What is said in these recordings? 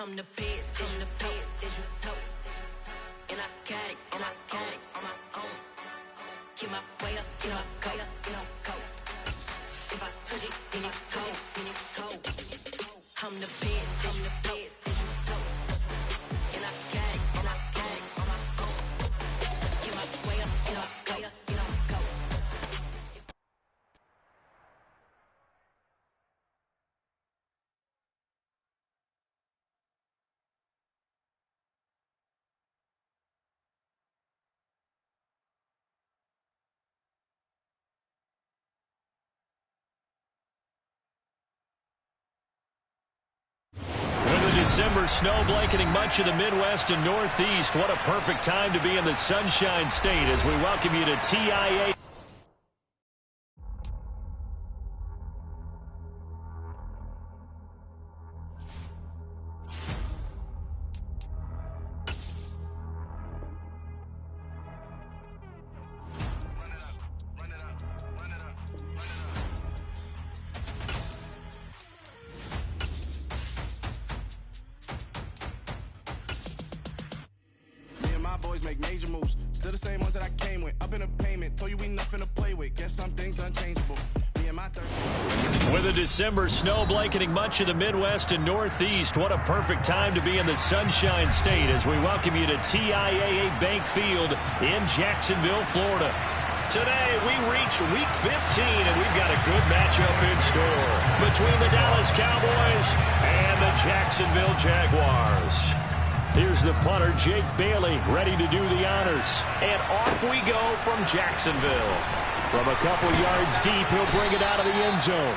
I'm the best, and I got it, and I got it on my own. Get my way up, get my go, If I touch it, then it's cold, I'm the best, and I got it, and I got it on my own. Get my way up, get my go, December snow blanketing much of the Midwest and Northeast. What a perfect time to be in the Sunshine State as we welcome you to TIA. Boys make major moves, still the same ones that I came with. Up in a payment, told you we nothing to play with. Guess some things unchangeable. Me and my With a December snow blanketing much of the Midwest and Northeast, what a perfect time to be in the Sunshine State as we welcome you to TIAA Bank Field in Jacksonville, Florida. Today we reach Week 15 and we've got a good matchup in store between the Dallas Cowboys and the Jacksonville Jaguars. Here's the punter, Jake Bailey, ready to do the honors. And off we go from Jacksonville. From a couple yards deep, he'll bring it out of the end zone.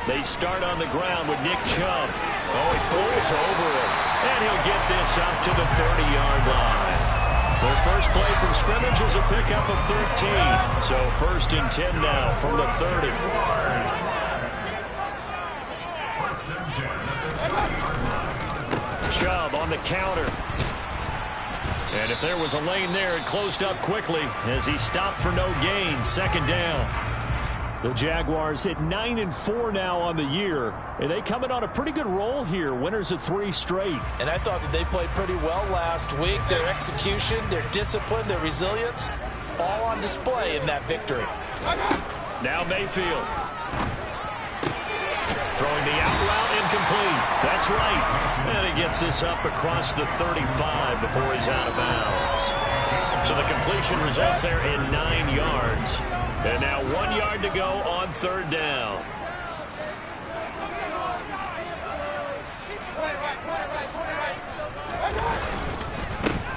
They start on the ground with Nick Chubb. Oh, he pulls over it. And he'll get this up to the 30-yard line. Their first play from scrimmage is a pickup of 13. So 1st and 10 now from the 30. Chubb on the counter. And if there was a lane there, it closed up quickly as he stopped for no gain. 2nd down. The Jaguars hit 9-4 now on the year, and they coming on a pretty good roll here. Winners of 3 straight. And I thought that they played pretty well last week. Their execution, their discipline, their resilience, all on display in that victory. Now Mayfield. Throwing the out route incomplete. That's right. And he gets this up across the 35 before he's out of bounds. So the completion results there in 9 yards. And now 1 yard to go on 3rd down.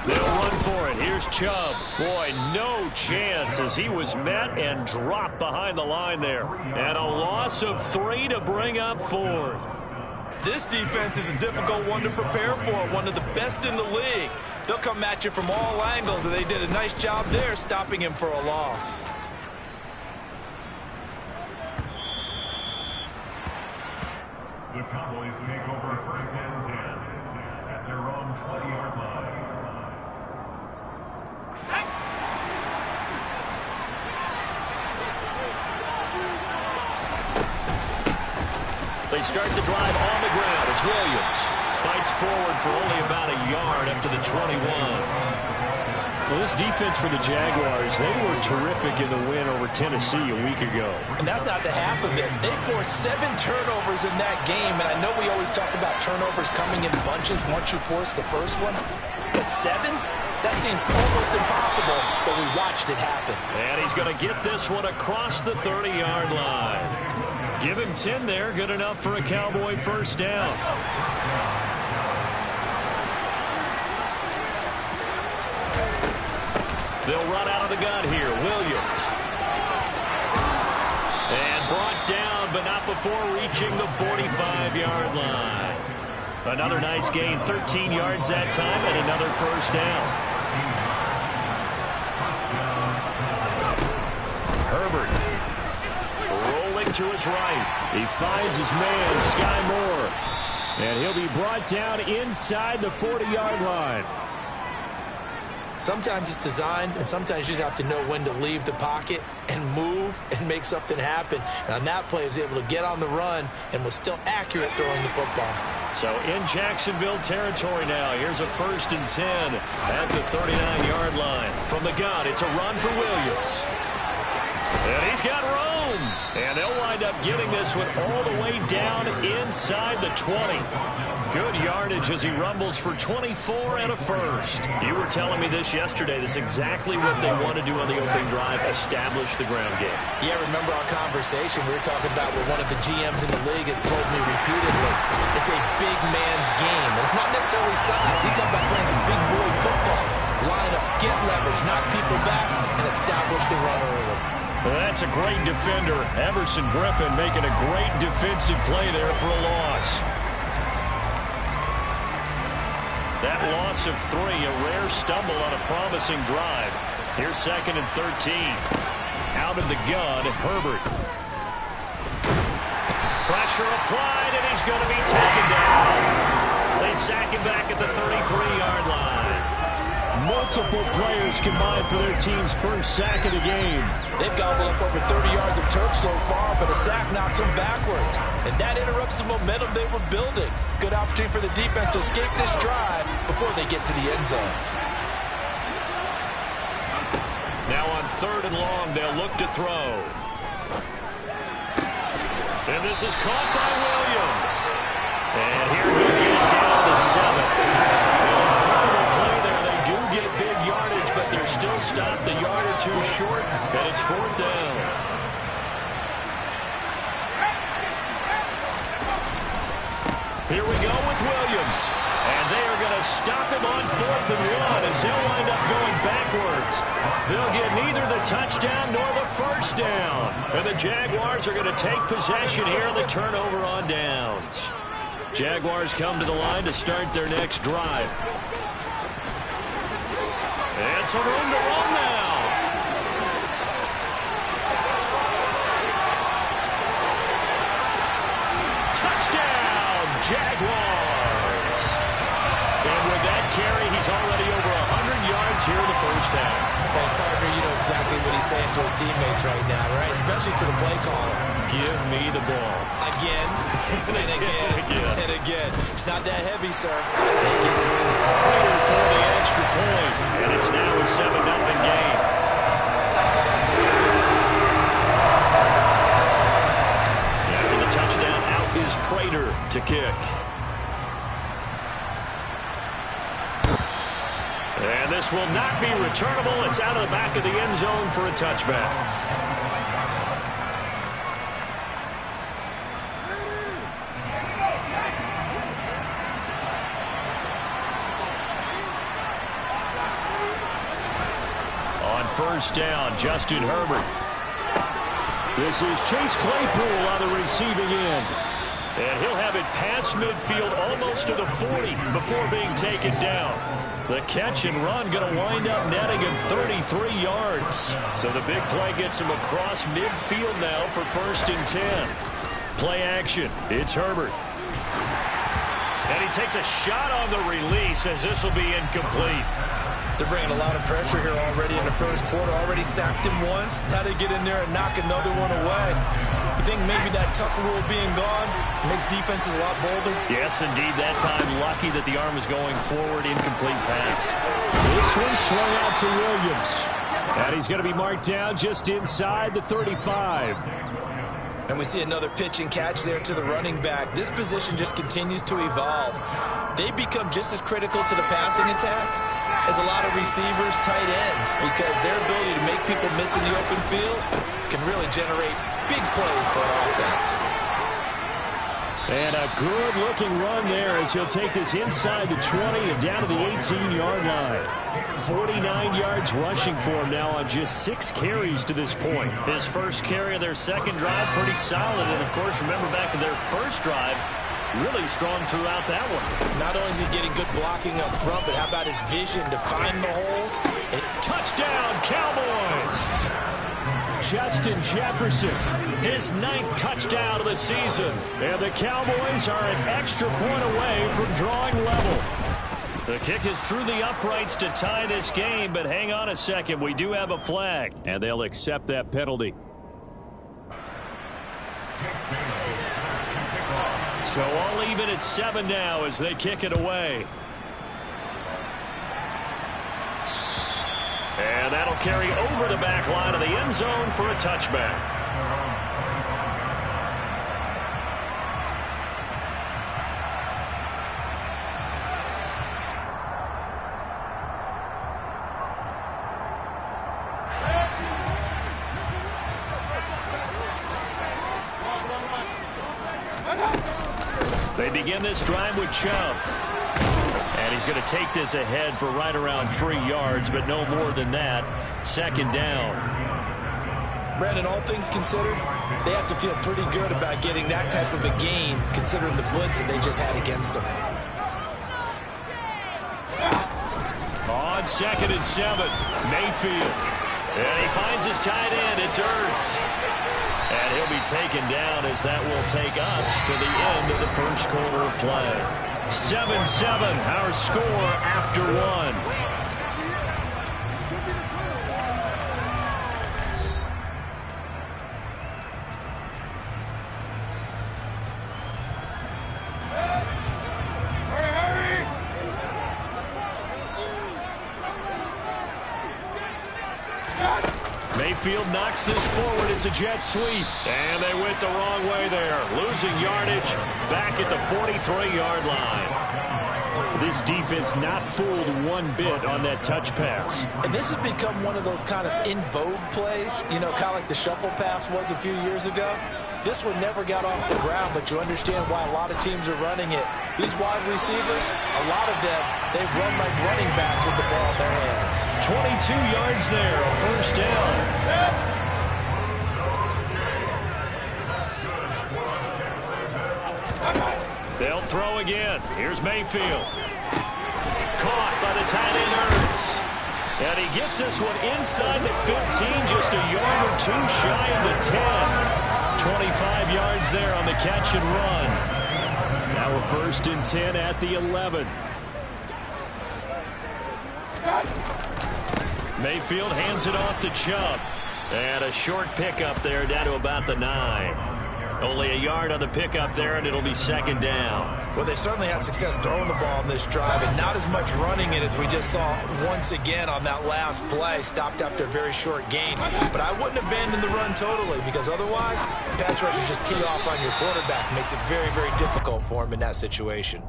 They'll run for it. Here's Chubb. Boy, no chance as he was met and dropped behind the line there. And a loss of 3 to bring up 4th. This defense is a difficult one to prepare for, one of the best in the league. They'll come at you from all angles, and they did a nice job there stopping him for a loss. The Cowboys take over 1st and 10 at their own 20-yard line. They start the drive on the ground. It's Williams. Fights forward for only about a yard up to the 21. Well, this defense for the Jaguars, they were terrific in the win over Tennessee a week ago. And that's not the half of it. They forced 7 turnovers in that game, and I know we always talk about turnovers coming in bunches once you force the first one. But 7? That seems almost impossible, but we watched it happen. And he's going to get this one across the 30-yard line. Give him 10 there, good enough for a Cowboy 1st down. They'll run out of the gun here. Williams. And brought down, but not before reaching the 45-yard line. Another nice gain, 13 yards that time, and another first down. Herbert rolling to his right. He finds his man, Sky Moore. And he'll be brought down inside the 40-yard line. Sometimes it's designed, and sometimes you just have to know when to leave the pocket and move and make something happen. And on that play, he was able to get on the run and was still accurate throwing the football. So in Jacksonville territory now, here's a 1st and 10 at the 39-yard line. From the gun, it's a run for Williams. And he's got room. And they'll wind up getting this one all the way down inside the 20. Good yardage as he rumbles for 24 and a first. You were telling me this yesterday. This is exactly what they want to do on the opening drive, establish the ground game. Yeah, remember our conversation we were talking about with one of the GMs in the league has told me repeatedly, it's a big man's game. And it's not necessarily size. He's talking about playing some big boy football. Line up, get leverage, knock people back, and establish the run early. Well, that's a great defender. Everson Griffin making a great defensive play there for a loss. That loss of 3, a rare stumble on a promising drive. Here's 2nd and 13. Out of the gun, Herbert. Pressure applied, and he's going to be taken down. They sack him back at the 33-yard line. Multiple players combined for their team's first sack of the game. They've gobbled up over 30 yards of turf so far, but a sack knocks them backwards. And that interrupts the momentum they were building. Good opportunity for the defense to escape this drive before they get to the end zone. Now on 3rd and long, they'll look to throw. And this is caught by Williams. And here we get down to 7. Incredible play there. They do get big yardage, but they're still stopped a yard or two short, and it's 4th down. Here we go with Williams. And they are going to stop him on 4th and 1 as he'll wind up going backwards. They'll get neither the touchdown nor the first down. And the Jaguars are going to take possession here on the turnover on downs. Jaguars come to the line to start their next drive. And some room to run now. Touchdown, Jaguars. And with that carry, he's already over 100 yards here in the first half. Hey, partner, you know exactly what he's saying to his teammates right now, right? Especially to the play caller. Give me the ball. Again, and again, and again. It's not that heavy, sir. I take it. Prater for the extra point, and it's now a 7-0 game. After the touchdown, out is Prater to kick. And this will not be returnable. It's out of the back of the end zone for a touchback. First down, Justin Herbert. This is Chase Claypool on the receiving end. And he'll have it past midfield almost to the 40 before being taken down. The catch and run going to wind up netting him 33 yards. So the big play gets him across midfield now for 1st and 10. Play action. It's Herbert. And he takes a shot on the release as this will be incomplete. They're bringing a lot of pressure here already in the first quarter. Already sacked him once. Now they get in there and knock another one away. You think maybe that Tucker rule being gone makes defenses a lot bolder? Yes, indeed. That time, lucky that the arm was going forward. Incomplete pass. This one swung out to Williams. And he's going to be marked down just inside the 35. And we see another pitch and catch there to the running back. This position just continues to evolve. They become just as critical to the passing attack as a lot of receivers, tight ends, because their ability to make people miss in the open field can really generate big plays for an offense. And a good-looking run there as he'll take this inside the 20 and down to the 18-yard line. 49 yards rushing for him now on just 6 carries to this point. His first carry of their second drive, pretty solid. And, of course, remember back in their first drive, really strong throughout that one. Not only is he getting good blocking up front, but how about his vision to find the holes? Touchdown, Cowboys! Justin Jefferson, his 9th touchdown of the season. And the Cowboys are an extra point away from drawing level. The kick is through the uprights to tie this game, but hang on a second. We do have a flag, and they'll accept that penalty. So all even at 7 now as they kick it away. And that'll carry over the back line of the end zone for a touchback. They begin this drive with Chubb. And he's going to take this ahead for right around 3 yards, but no more than that. 2nd down. Brandon, all things considered, they have to feel pretty good about getting that type of a gain, considering the blitz that they just had against them. On 2nd and 7, Mayfield. And he finds his tight end. It's Ertz. And he'll be taken down as that will take us to the end of the first quarter of play. 7-7, our score after 1. Mayfield knocks this forward. It's a jet sweep. And they went the wrong way there. Losing yardage back at the 43-yard line. This defense not fooled one bit on that touch pass. And this has become one of those kind of in vogue plays, you know, kind of like the shuffle pass was a few years ago. This one never got off the ground, but you understand why a lot of teams are running it. These wide receivers, a lot of them, they run like running backs with the ball in their hands. 22 yards there, a first down. They'll throw again. Here's Mayfield. Caught by the tight end Ertz. And he gets this one inside the 15, just a yard or 2 shy of the 10. 25 yards there on the catch and run. Now a 1st and 10 at the 11. Mayfield hands it off to Chubb. And a short pickup there down to about the 9. Only a yard on the pickup there, and it'll be 2nd down. Well, they certainly had success throwing the ball in this drive, and not as much running it as we just saw once again on that last play. Stopped after a very short gain. But I wouldn't abandon the run totally, because otherwise, pass rushers just tee off on your quarterback. Makes it very, very difficult for him in that situation.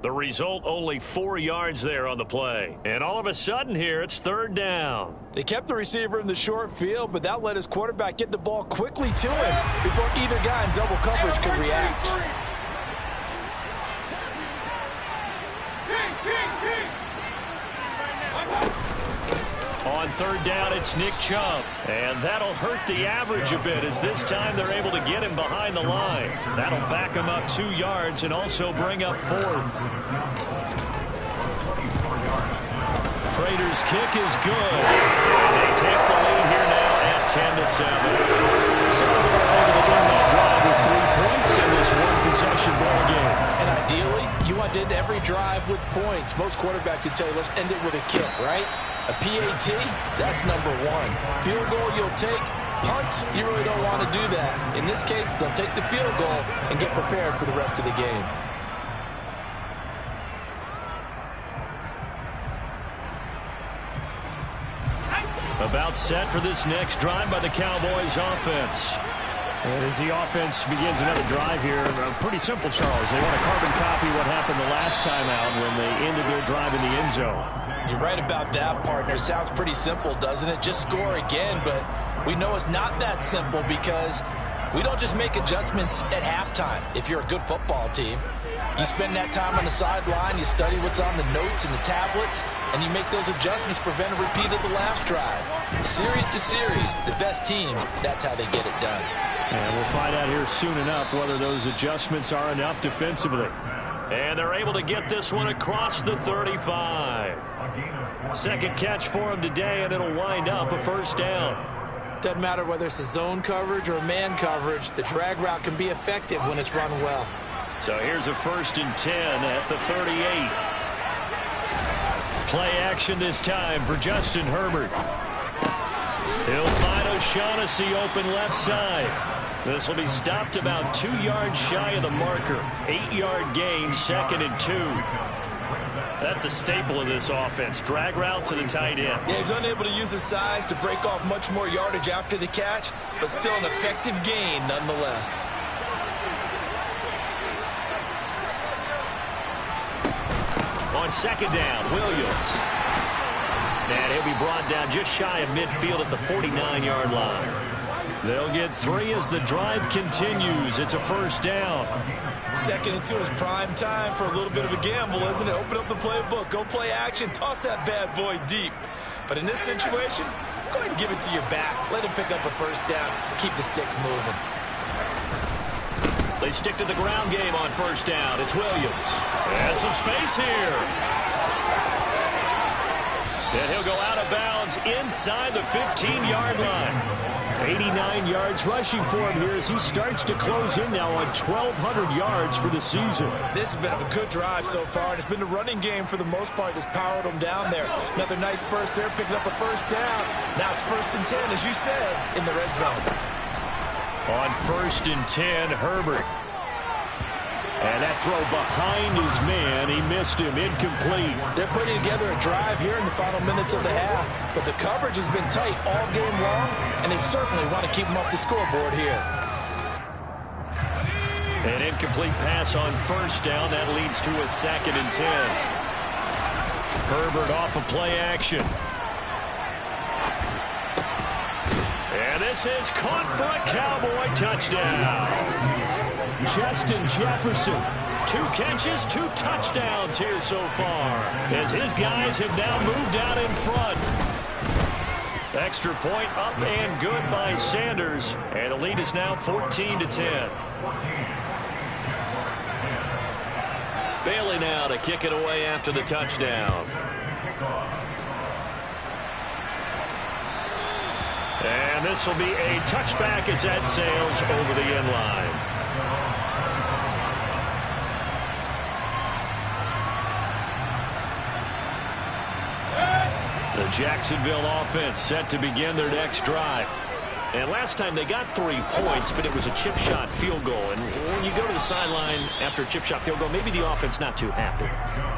The result, only 4 yards there on the play. And all of a sudden here, it's 3rd down. They kept the receiver in the short field, but that let his quarterback get the ball quickly to him before either guy in double coverage could react. On 3rd down, it's Nick Chubb. And that'll hurt the average a bit as this time they're able to get him behind the line. That'll back him up 2 yards and also bring up 4th. Prater's kick is good. And they take the lead here now at 10-7. So they're able to win that drive with 3 points in this one-possession ball game. And ideally, you want to end every drive with points. Most quarterbacks would tell you, let's end it with a kick, right? A PAT, that's number 1. Field goal you'll take. Punts, you really don't want to do that. In this case, they'll take the field goal and get prepared for the rest of the game. About set for this next drive by the Cowboys offense. And as the offense begins another drive here, pretty simple, Charles. They want to carbon copy what happened the last time out when they ended their drive in the end zone. You're right about that, partner. Sounds pretty simple, doesn't it? Just score again, but we know it's not that simple because we don't just make adjustments at halftime. If you're a good football team, you spend that time on the sideline, you study what's on the notes and the tablets, and you make those adjustments, prevent a repeat of the last drive. Series to series, the best teams, that's how they get it done. And we'll find out here soon enough whether those adjustments are enough defensively. And they're able to get this one across the 35. Second catch for him today, and it'll wind up a first down. Doesn't matter whether it's a zone coverage or man coverage. The drag route can be effective when it's run well. So here's a 1st and 10 at the 38. Play action this time for Justin Herbert. He'll find O'Shaughnessy open left side. This will be stopped about 2 yards shy of the marker. 8-yard gain, 2nd and 2. That's a staple of this offense. Drag route to the tight end. Yeah, he's unable to use his size to break off much more yardage after the catch, but still an effective gain nonetheless. On 2nd down, Williams. And he'll be brought down just shy of midfield at the 49-yard line. They'll get 3 as the drive continues. It's a first down. 2nd and 2 is prime time for a little bit of a gamble, isn't it? Open up the playbook, go play action, toss that bad boy deep. But in this situation, go ahead and give it to your back. Let him pick up a first down. Keep the sticks moving. They stick to the ground game on first down. It's Williams. And some space here. And he'll go out of bounds inside the 15-yard line. 89 yards rushing for him here as he starts to close in now on 1,200 yards for the season. This has been a good drive so far, and it's been the running game for the most part that's powered him down there. Another nice burst there, picking up a first down. Now it's 1st and 10, as you said, in the red zone. On 1st and 10, Herbert. And that throw behind his man, he missed him, incomplete. They're putting together a drive here in the final minutes of the half, but the coverage has been tight all game long, and they certainly want to keep them off the scoreboard here. An incomplete pass on first down, that leads to a 2nd and 10. Herbert off of play action. And this is caught for a Cowboy touchdown. Justin Jefferson, 2 catches, 2 touchdowns here so far, as his guys have now moved out in front. Extra point up and good by Sanders, and the lead is now 14-10. Bailey now to kick it away after the touchdown. And this will be a touchback as that sails over the end line. The Jacksonville offense set to begin their next drive. And last time they got 3 points, but it was a chip shot field goal. And when you go to the sideline after a chip shot field goal, maybe the offense not too happy.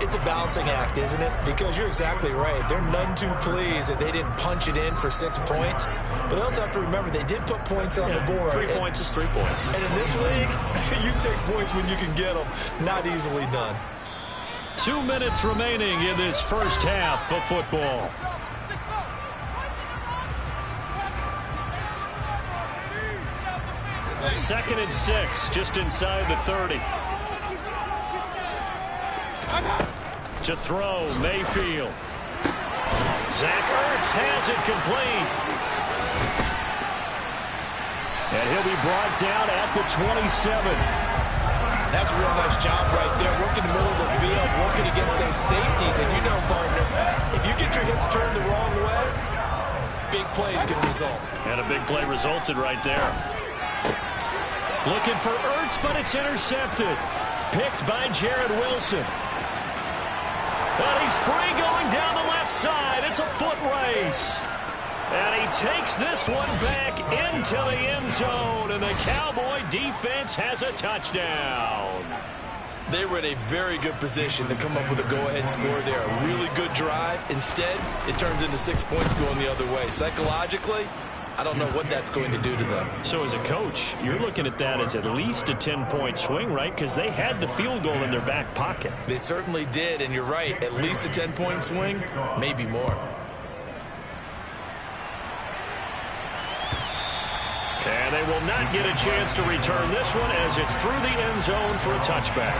It's a balancing act, isn't it? Because you're exactly right. They're none too pleased that they didn't punch it in for 6 points. But they also have to remember they did put points on the board. 3 points is 3 points. And in this league, you take points when you can get them. Not easily done. 2 minutes remaining in this first half of football. Second and 6, just inside the 30. To throw, Mayfield. Zach Ertz has it complete. And he'll be brought down at the 27. That's a real nice job right there. Working the middle of the field, working against those safeties. And you know, partner, if you get your hips turned the wrong way, big plays can result. And a big play resulted right there. Looking for Ertz, but it's intercepted. Picked by Jared Wilson. And he's free going down the left side. It's a foot race. And he takes this one back into the end zone. And the Cowboy defense has a touchdown. They were in a very good position to come up with a go-ahead score there. A really good drive. Instead, it turns into 6 points going the other way. Psychologically, I don't know what that's going to do to them. So as a coach, you're looking at that as at least a 10-point swing, right? Because they had the field goal in their back pocket. They certainly did, and you're right. At least a 10-point swing, maybe more. And they will not get a chance to return this one as it's through the end zone for a touchback.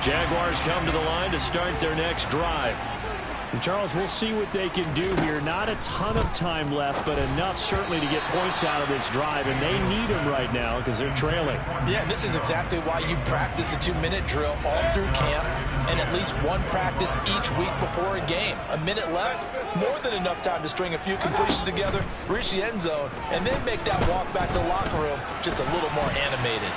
Jaguars come to the line to start their next drive. And Charles, we'll see what they can do here. Not a ton of time left, but enough certainly to get points out of this drive, and they need them right now because they're trailing. Yeah, this is exactly why you practice a 2-minute drill all through camp and at least one practice each week before a game. A minute left, more than enough time to string a few completions together, reach the end zone, and then make that walk back to the locker room just a little more animated.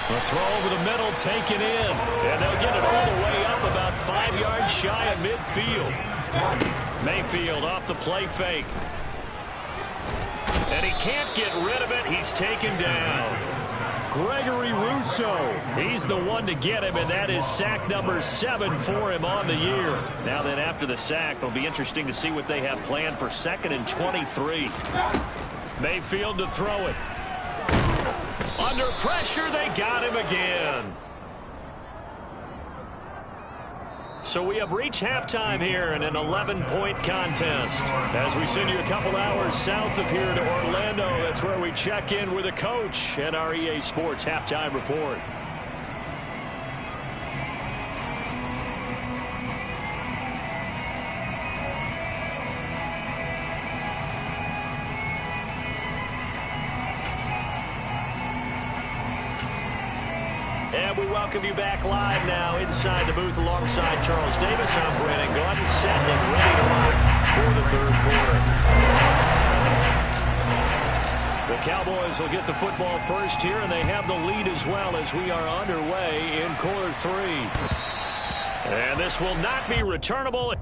The throw over the middle taken in, and they'll get it all the way up about 5 yards shy of midfield. Mayfield off the play fake. And he can't get rid of it. He's taken down. Gregory Rousseau, he's the one to get him, and that is sack number 7 for him on the year. Now then, after the sack, it'll be interesting to see what they have planned for 2nd and 23. Mayfield to throw it. Under pressure, they got him again. So we have reached halftime here in an 11-point contest. As we send you a couple hours south of here to Orlando, that's where we check in with a coach and our EA Sports Halftime Report. And we welcome you back live now inside the booth alongside Charles Davis. I'm Brandon Gordon, set and ready to rock for the third quarter. The Cowboys will get the football first here, and they have the lead as well as we are underway in quarter 3. And this will not be returnable.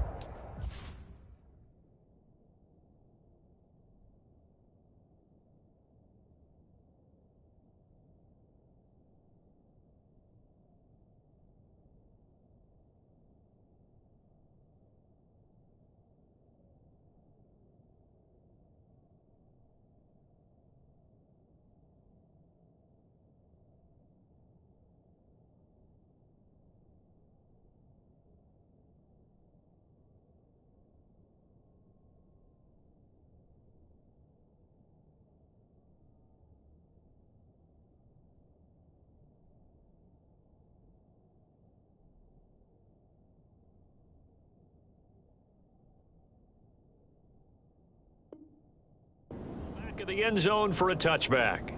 Of the end zone for a touchback.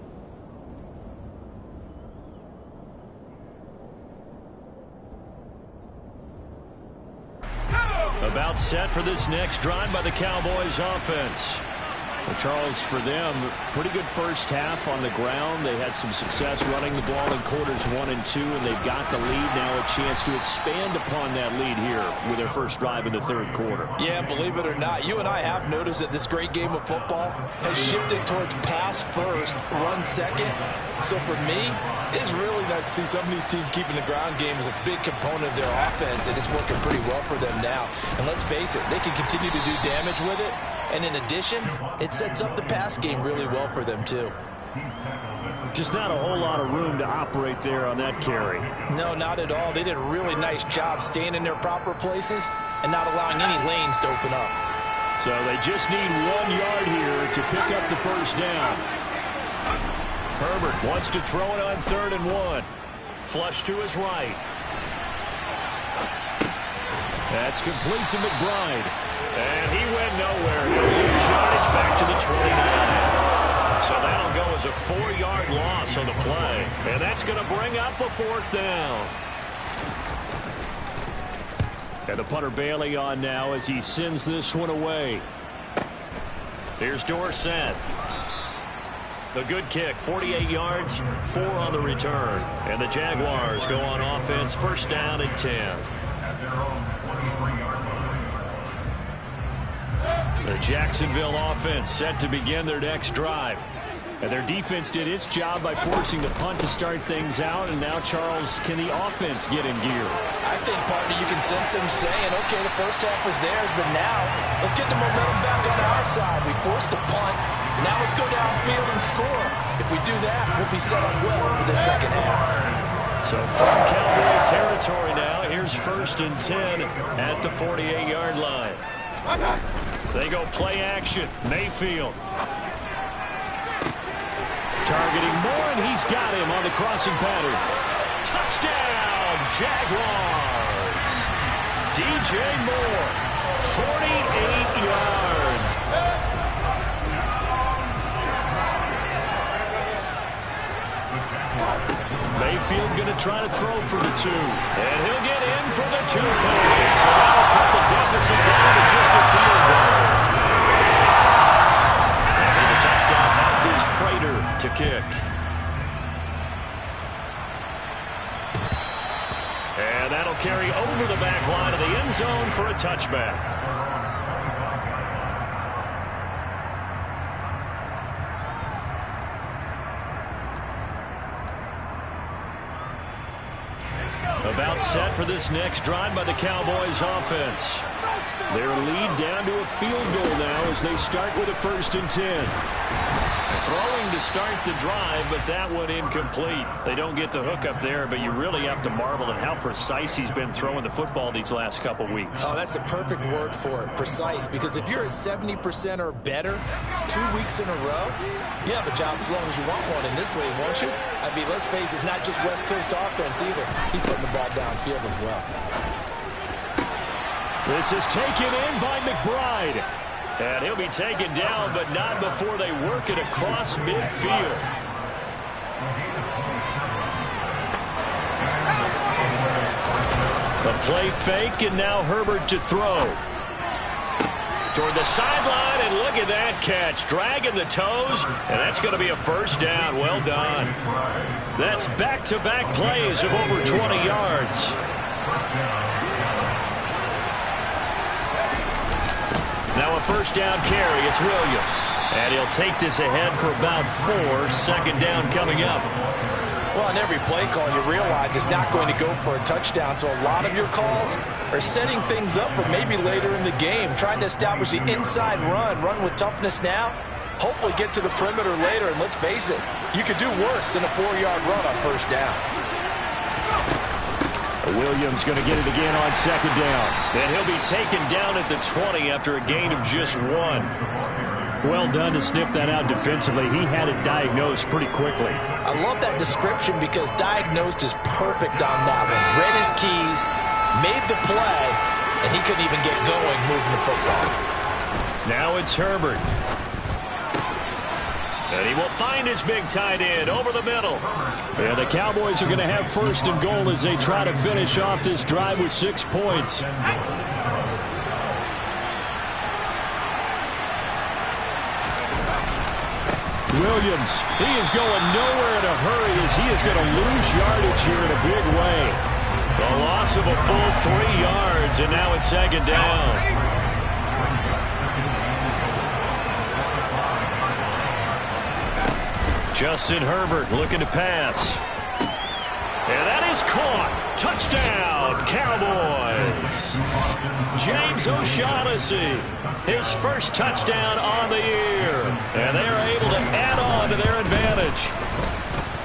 About set for this next drive by the Cowboys offense. Well, Charles, for them, pretty good first half on the ground. They had some success running the ball in quarters 1 and 2, and they've got the lead now, a chance to expand upon that lead here with their first drive in the third quarter. Yeah, believe it or not, you and I have noticed that this great game of football has shifted towards pass first, run second. So for me, it's really nice to see some of these teams keeping the ground game as a big component of their offense, and it's working pretty well for them now. And let's face it, they can continue to do damage with it. And in addition, it sets up the pass game really well for them, too. Just not a whole lot of room to operate there on that carry. No, not at all. They did a really nice job staying in their proper places and not allowing any lanes to open up. So they just need 1 yard here to pick up the first down. Herbert wants to throw it on 3rd and 1. Flush to his right. That's complete to McBride. And he went nowhere. He'll lose yardage back to the 29. So that'll go as a 4-yard loss on the play. And that's going to bring up a 4th down. And the punter Bailey on now as he sends this one away. Here's Dorsett. The good kick, 48 yards, 4 on the return. And the Jaguars go on offense, 1st down and 10. At their own 23-yard line. The Jacksonville offense set to begin their next drive. And their defense did its job by forcing the punt to start things out. And now, Charles, can the offense get in gear? I think, partner, you can sense them saying, okay, the first half was theirs, but now let's get the momentum back on our side. We forced a punt. Now let's go downfield and score. If we do that, we'll be set up well for the second half. So from Cowboy territory now, here's 1st and 10 at the 48-yard line. They go play action. Mayfield. Targeting Moore, and he's got him on the crossing pattern. Touchdown, Jaguars. DJ Moore, 48 yards. Mayfield going to try to throw for the 2. And he'll get in for the 2 points. So that'll cut the deficit down to just a field goal. After the touchdown, now it is Prater to kick. And that'll carry over the back line of the end zone for a touchback. About set for this next drive by the Cowboys offense. Their lead down to a field goal now as they start with a 1st and 10. Throwing to start the drive, but that one incomplete. They don't get the hook up there, but you really have to marvel at how precise he's been throwing the football these last couple weeks. Oh, that's the perfect word for it, precise, because if you're at 70% or better 2 weeks in a row, you have a job as long as you want one in this league, won't you? I mean, let's face it, it's not just West Coast offense either. He's putting the ball downfield as well. This is taken in by McBride. And he'll be taken down, but not before they work it across midfield. The play fake, and now Herbert to throw. Toward the sideline, and look at that catch. Dragging the toes, and that's going to be a 1st down. Well done. That's back-to-back plays of over 20 yards. Now a 1st down carry. It's Williams. And he'll take this ahead for about 4. 2nd down coming up. Well, on every play call, you realize it's not going to go for a touchdown. So a lot of your calls are setting things up for maybe later in the game, trying to establish the inside run with toughness now, hopefully get to the perimeter later. And let's face it, you could do worse than a 4-yard run on 1st down. Williams going to get it again on 2nd down. And he'll be taken down at the 20 after a gain of just 1. Well done to sniff that out defensively. He had it diagnosed pretty quickly. I love that description because diagnosed is perfect on that one. Read his keys, made the play, and he couldn't even get going moving the football. Now it's Herbert. And he will find his big tight end over the middle. And the Cowboys are going to have 1st and goal as they try to finish off this drive with 6 points. Williams, he is going nowhere in a hurry as he is going to lose yardage here in a big way. The loss of a full 3 yards, and now it's 2nd down. Justin Herbert looking to pass. And that is caught. Touchdown, Cowboys. James O'Shaughnessy, his 1st touchdown on the year. And they are able to add on to their advantage.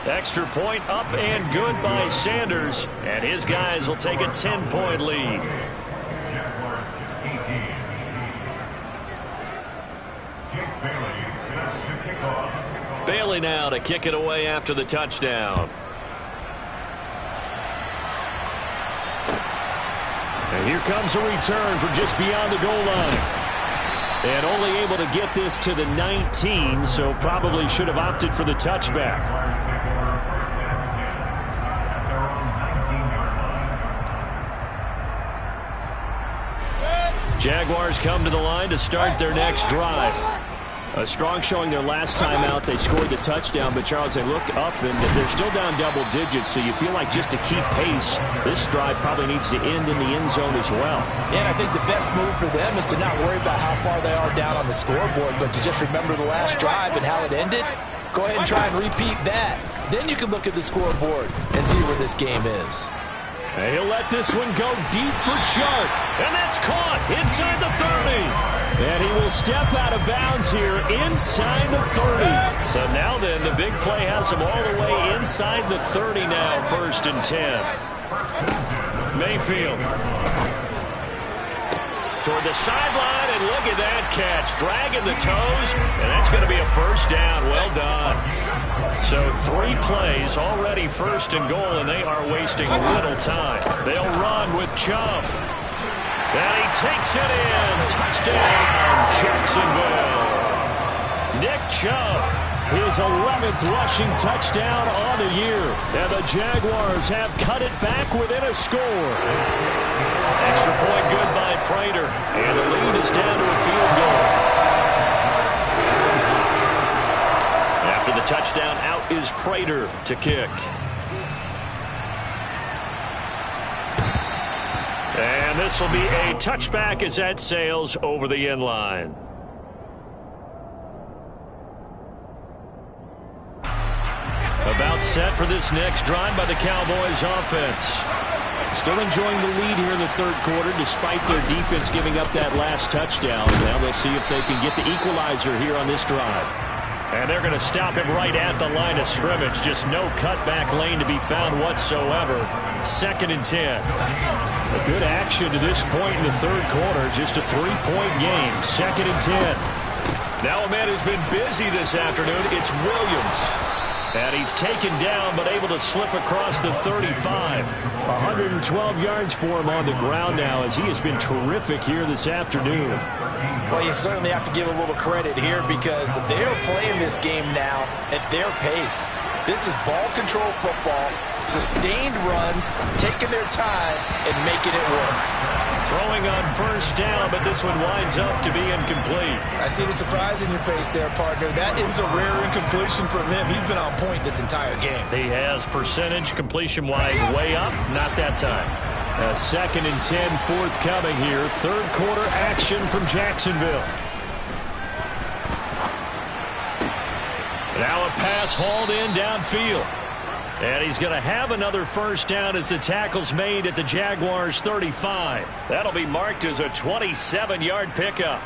Extra point up and good by Sanders. And his guys will take a 10-point lead. Bailey now to kick it away after the touchdown. And here comes a return from just beyond the goal line. And only able to get this to the 19, so probably should have opted for the touchback. Jaguars come to the line to start their next drive. A strong showing their last time out. They scored the touchdown, but Charles, they look up and they're still down double digits, so you feel like just to keep pace, this drive probably needs to end in the end zone as well. Yeah, and I think the best move for them is to not worry about how far they are down on the scoreboard, but to just remember the last drive and how it ended. Go ahead and try and repeat that. Then you can look at the scoreboard and see where this game is. And he'll let this one go deep for Chark. And that's caught inside the 30. And he will step out of bounds here inside the 30. So now then, the big play has him all the way inside the 30 now, 1st and 10. Mayfield. Toward the sideline, and look at that catch. Dragging the toes, and that's going to be a 1st down. Well done. So 3 plays, already 1st and goal, and they are wasting little time. They'll run with Chubb. And he takes it in. Touchdown, Jacksonville. Nick Chubb, his 11th rushing touchdown on the year. And the Jaguars have cut it back within a score. Extra point good by Prater. And the lead is down to a field goal. After the touchdown, out is Prater to kick. And this will be a touchback as that sails over the end line. About set for this next drive by the Cowboys offense. Still enjoying the lead here in the third quarter despite their defense giving up that last touchdown. Now they'll see if they can get the equalizer here on this drive. And they're going to stop him right at the line of scrimmage. Just no cutback lane to be found whatsoever. 2nd and 10. A good action to this point in the third quarter. Just a 3-point game. 2nd and 10. Now a man who's been busy this afternoon. It's Williams. And he's taken down but able to slip across the 35. 112 yards for him on the ground now as he has been terrific here this afternoon. Well, you certainly have to give a little credit here because they're playing this game now at their pace. This is ball control football, sustained runs, taking their time, and making it work. Throwing on first down, but this one winds up to be incomplete. I see the surprise in your face there, partner. That is a rare incompletion from him. He's been on point this entire game. He has percentage completion-wise way up, not that time. 2nd and 10 forthcoming here. Third quarter action from Jacksonville. Now a pass hauled in downfield. And he's going to have another first down as the tackle's made at the Jaguars' 35. That'll be marked as a 27-yard pickup.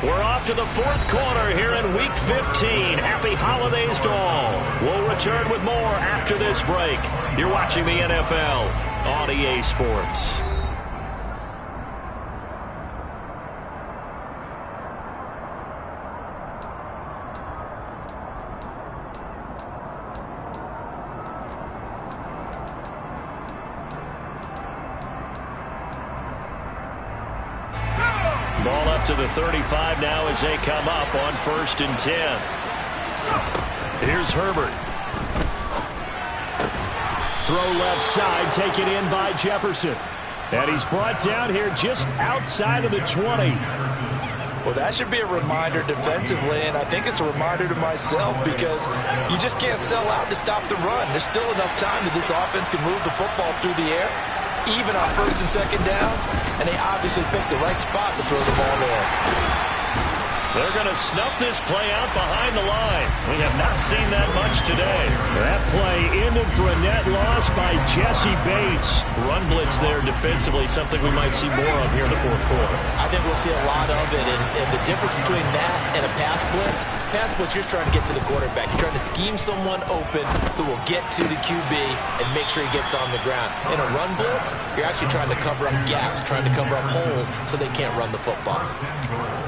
We're off to the fourth quarter here in Week 15. Happy holidays to all. We'll return with more after this break. You're watching the NFL on EA Sports. Ball up to the 35 now as they come up on 1st and 10. Here's Herbert. Throw left side, taken in by Jefferson. And he's brought down here just outside of the 20. Well, that should be a reminder defensively, and I think it's a reminder to myself because you just can't sell out to stop the run. There's still enough time that this offense can move the football through the air, even on 1st and 2nd downs, and they obviously picked the right spot to throw the ball there. They're going to snuff this play out behind the line. We have not seen that much today. That play ended for a net loss by Jesse Bates. Run blitz there defensively, something we might see more of here in the fourth quarter. I think we'll see a lot of it, and the difference between that and a pass blitz, you're just trying to get to the quarterback. You're trying to scheme someone open who will get to the QB and make sure he gets on the ground. In a run blitz, you're actually trying to cover up gaps, trying to cover up holes so they can't run the football.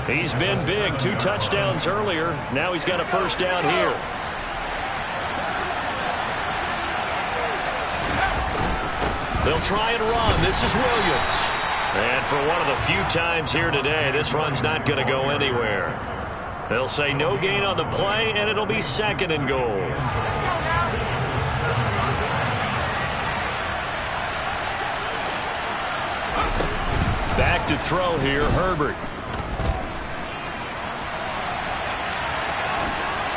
He's been big. 2 touchdowns earlier. Now he's got a first down here. They'll try and run. This is Williams. And for one of the few times here today, this run's not going to go anywhere. They'll say no gain on the play, and it'll be 2nd and goal. Back to throw here, Herbert.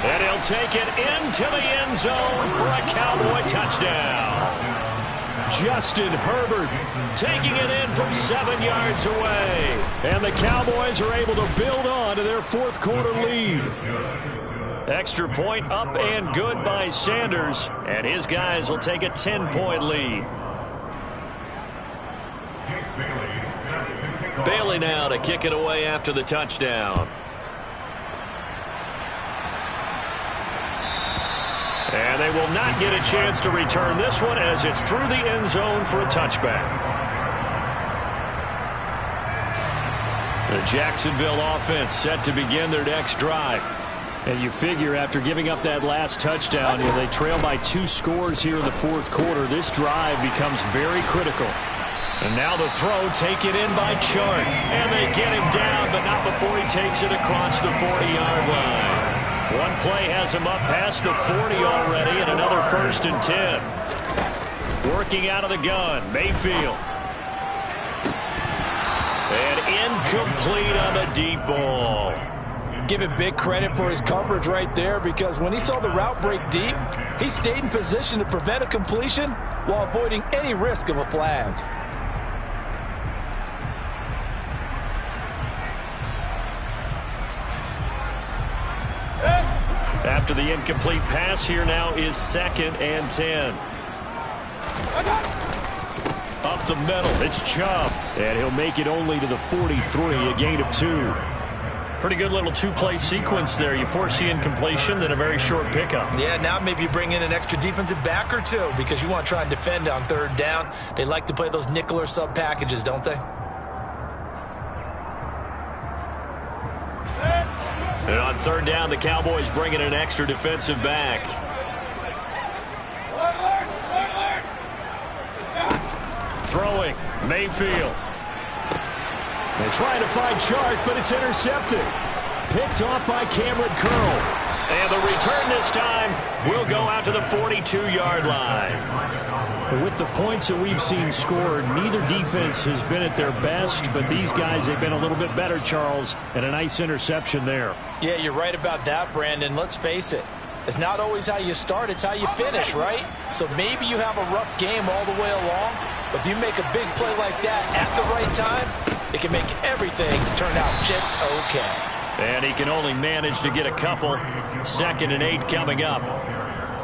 And he'll take it into the end zone for a Cowboy touchdown. Justin Herbert taking it in from 7 yards away. And the Cowboys are able to build on to their fourth quarter lead. Extra point up and good by Sanders. And his guys will take a 10-point lead. Bailey now to kick it away after the touchdown. And they will not get a chance to return this one as it's through the end zone for a touchback. The Jacksonville offense set to begin their next drive. And you figure after giving up that last touchdown, they trail by 2 scores here in the fourth quarter. This drive becomes very critical. And now the throw taken in by Chark. And they get him down, but not before he takes it across the 40-yard line. One play has him up past the 40 already, and another 1st and 10. Working out of the gun, Mayfield. And incomplete on the deep ball. Give him big credit for his coverage right there, because when he saw the route break deep, he stayed in position to prevent a completion while avoiding any risk of a flag. After the incomplete pass, here now is 2nd and 10. Up the middle, it's Chubb. And he'll make it only to the 43, a gain of 2. Pretty good little 2-play sequence there. You force the incompletion, then a very short pickup. Yeah, now maybe you bring in an extra defensive back or two because you want to try and defend on 3rd down. They like to play those nickel or sub packages, don't they? And on 3rd down, the Cowboys bring in an extra defensive back. Throwing, Mayfield. They try to find Chark, but it's intercepted. Picked off by Cameron Curl. And the return this time will go out to the 42-yard line. With the points that we've seen scored, neither defense has been at their best, but these guys, they've been a little bit better, Charles, and a nice interception there. Yeah, you're right about that, Brandon. Let's face it. It's not always how you start, it's how you finish, right? So maybe you have a rough game all the way along, but if you make a big play like that at the right time, it can make everything turn out just okay. And he can only manage to get a couple. 2nd and 8 coming up.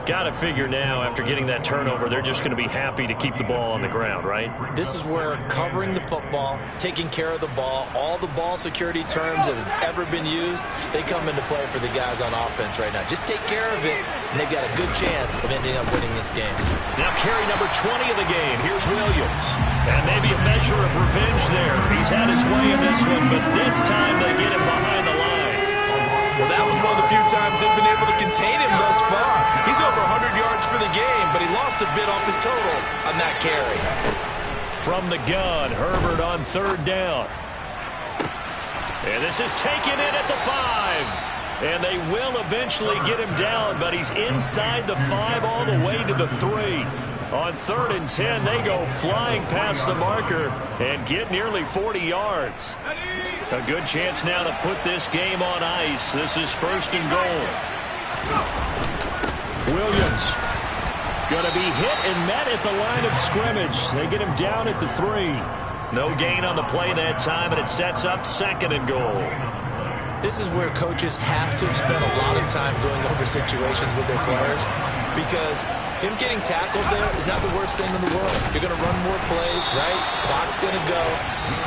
Got to figure now, after getting that turnover, they're just going to be happy to keep the ball on the ground, right? This is where covering the football, taking care of the ball, all the ball security terms that have ever been used, they come into play for the guys on offense right now. Just take care of it, and they've got a good chance of ending up winning this game. Now carry number 20 of the game. Here's Williams. And maybe a measure of revenge there. He's had his way in this one, but this time they get him behind the line. Well, that was one of the few times they've been able to contain him thus far. He's over 100 yards for the game, but he lost a bit off his total on that carry. From the gun, Herbert on 3rd down. And this is taken in at the 5. And they will eventually get him down, but he's inside the 5 all the way to the 3. On 3rd and 10, they go flying past the marker and get nearly 40 yards. A good chance now to put this game on ice. This is 1st and goal. Williams going to be hit and met at the line of scrimmage. They get him down at the 3. No gain on the play that time, and it sets up 2nd and goal. This is where coaches have to spend a lot of time going over situations with their players, because him getting tackled there is not the worst thing in the world. You're going to run more plays, right? Clock's going to go.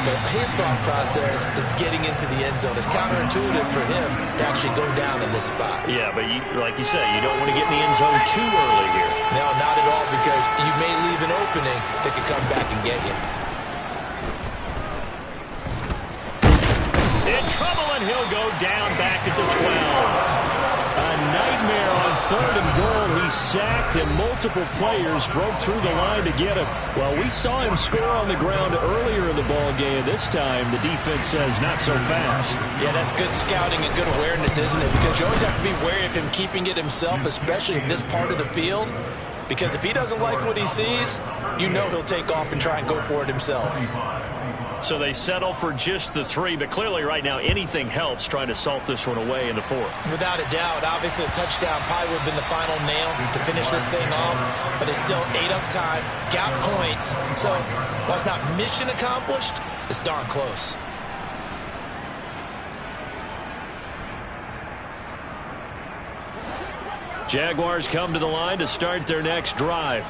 But his thought process is getting into the end zone. It's counterintuitive for him to actually go down in this spot. Yeah, but like you say, you don't want to get in the end zone too early here. No, not at all, because you may leave an opening that could come back and get you. In trouble, and he'll go down back at the 12. A nightmare on 3rd and goal. He's sacked, and multiple players broke through the line to get him. Well, we saw him score on the ground earlier in the ball game. This time, the defense says not so fast. Yeah, that's good scouting and good awareness, isn't it? Because you always have to be wary of him keeping it himself, especially in this part of the field. Because if he doesn't like what he sees, you know he'll take off and try and go for it himself. So they settle for just the 3, but clearly right now anything helps trying to salt this one away in the 4th. Without a doubt, obviously a touchdown probably would have been the final nail to finish this thing off, but it's still ate up time, got points. So while it's not mission accomplished, it's darn close. Jaguars come to the line to start their next drive.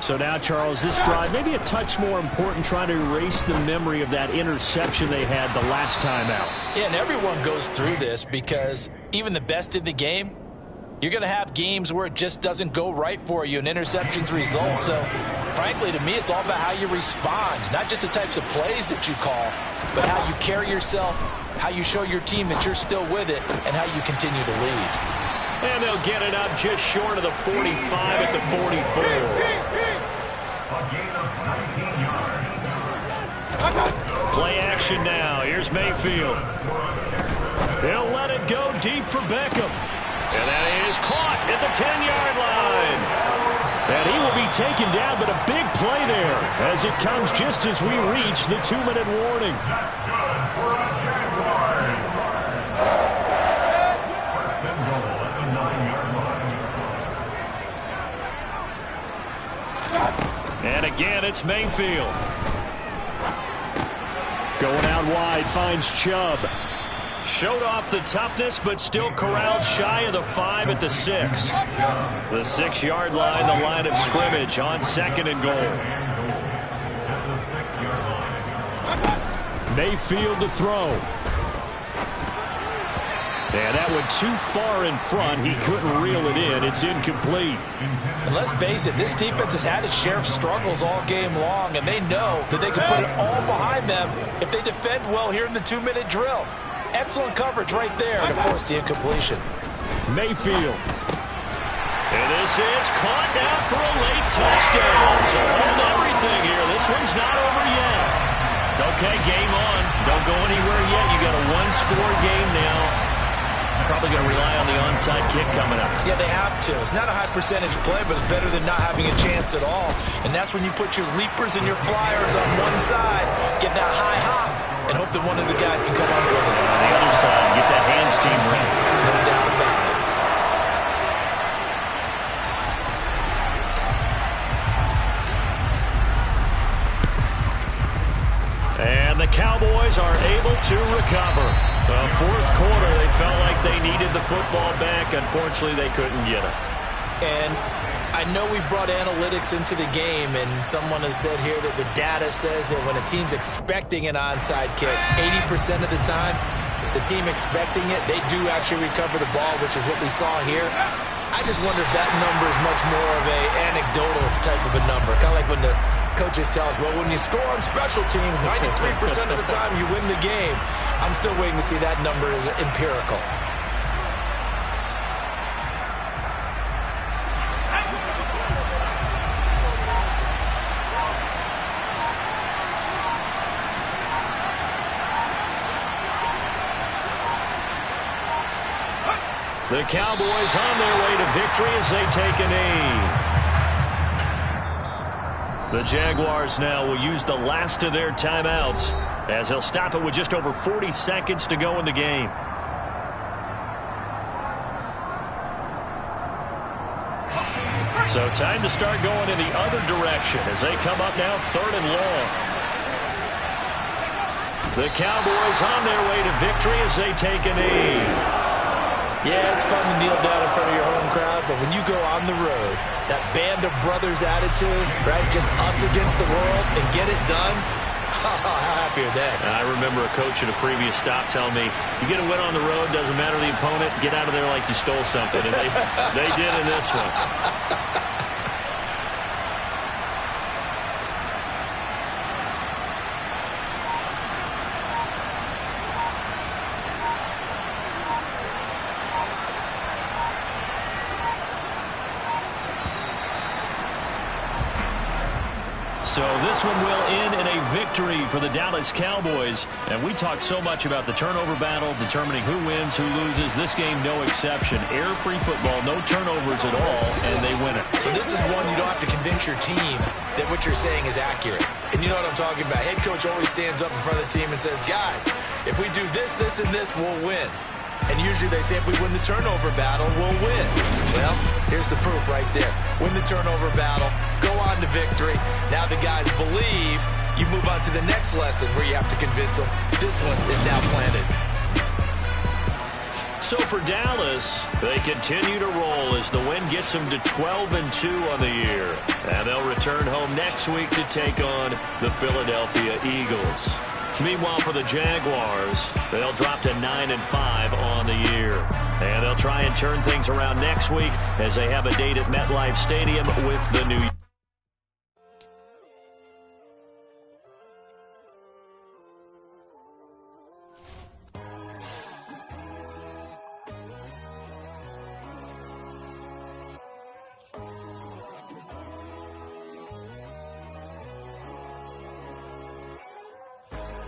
So now, Charles, this drive maybe a touch more important, trying to erase the memory of that interception they had the last time out. Yeah, and everyone goes through this, because even the best in the game, you're going to have games where it just doesn't go right for you and interceptions result. So, frankly, to me, it's all about how you respond, not just the types of plays that you call, but how you carry yourself how you show your team that you're still with it, and how you continue to lead. And they'll get it up just short of the 45 at the 44. A gain of 19 yards. Play action now. Here's Mayfield. He'll let it go deep for Beckham. And that is caught at the 10-yard line. And he will be taken down, but a big play there as it comes just as we reach the 2-minute warning. That's good for a Jaguars. First and goal at the 9-yard line. And again, it's Mayfield. Going out wide, finds Chubb. Showed off the toughness, but still corralled shy of the 5 at the 6. The 6-yard line, the line of scrimmage on 2nd and goal. At the 6-yard line. Mayfield to throw. And that went too far in front. He couldn't reel it in. It's incomplete. And let's face it, this defense has had its share of struggles all game long, and they know that they can put it all behind them if they defend well here in the 2-minute drill. Excellent coverage right there to force the incompletion. Mayfield. And this is caught now for a late touchdown. So hold everything here. This one's not over yet. Okay, game on. Don't go anywhere yet. You got a one-score game now. Probably going to rely on the onside kick coming up. Yeah, they have to. It's not a high-percentage play, but it's better than not having a chance at all. And that's when you put your leapers and your flyers on one side, get that high hop, and hope that one of the guys can come up with it. On the other side, get that hands team ready. No doubt about it. And the Cowboys are able to recover. The fourth quarter, they felt like they needed the football back. Unfortunately, they couldn't get it. And I know we brought analytics into the game, and someone has said here that the data says that when a team's expecting an onside kick, 80% of the time, the team expecting it, they do actually recover the ball, which is what we saw here. I just wonder if that number is much more of a anecdotal type of a number. Kind of like when the coaches tell us, well, when you score on special teams, 93% of the time you win the game. I'm still waiting to see that number as empirical. The Cowboys on their way to victory as they take a knee. The Jaguars now will use the last of their timeouts as they'll stop it with just over 40 seconds to go in the game. So time to start going in the other direction as they come up now 3rd and long. The Cowboys on their way to victory as they take a knee. Yeah, it's fun to kneel down in front of your home crowd, but when you go on the road, that band of brothers attitude, right, just us against the world and get it done, how happy are they? I remember a coach at a previous stop telling me, you get a win on the road, doesn't matter the opponent, get out of there like you stole something. And they did in this one. So this one will end in a victory for the Dallas Cowboys. And we talked so much about the turnover battle, determining who wins, who loses. This game, no exception. Error-free football, no turnovers at all, and they win it. So this is one you don't have to convince your team that what you're saying is accurate. And you know what I'm talking about. Head coach always stands up in front of the team and says, guys, if we do this, this, and this, we'll win. And usually they say if we win the turnover battle, we'll win. Well, here's the proof right there. Win the turnover battle, go on to victory. Now the guys believe. You move on to the next lesson where you have to convince them. This one is now planted. So for Dallas, they continue to roll as the win gets them to 12-2 on the year. And they'll return home next week to take on the Philadelphia Eagles. Meanwhile, for the Jaguars, they'll drop to 9-5 on the year. And they'll try and turn things around next week as they have a date at MetLife Stadium with the New York.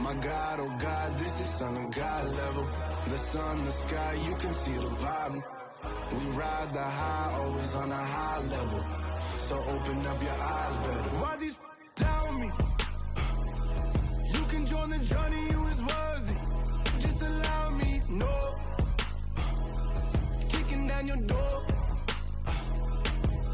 My God, oh God, this is son of God level. The sun, the sky, you can see the vibe. We ride the high, always on a high level. So open up your eyes better. Why these